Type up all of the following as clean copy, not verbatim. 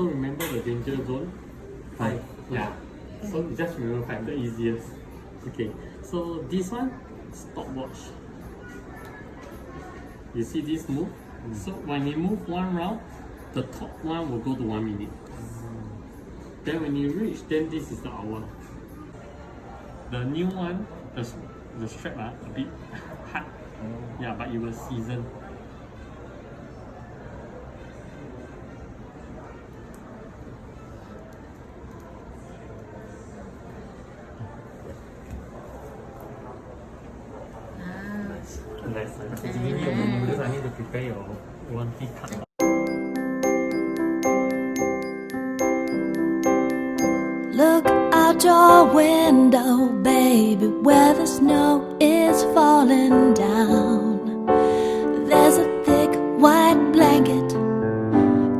So remember the danger zone? 5. Yeah. So just remember 5, the easiest. Okay. So this one, stopwatch. You see this move? So when you move one round, the top one will go to 1 minute. Then when you reach, then this is the hour. The new one, the strap a bit hard. Yeah, but it will season. Nice. Because I need to prepare your warranty card. Look out your window, baby, where the snow is falling down. There's a thick white blanket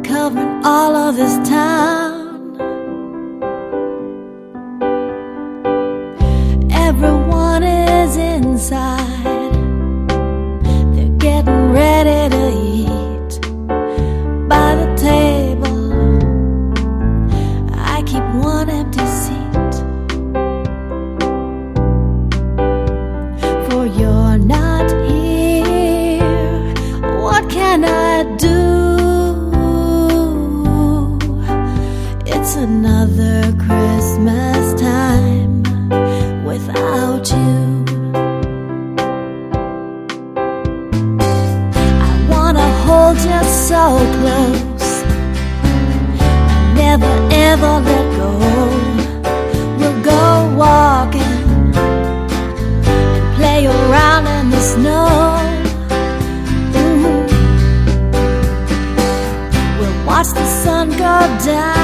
covering all of this town. Everyone is inside, they're getting ready to eat. By the table, I keep one empty seat. For you're not here, what can I do? It's another Christmas time without you. I wanna hold you so close, never ever let go. We'll go walking and play around in the snow. We'll watch the sun go down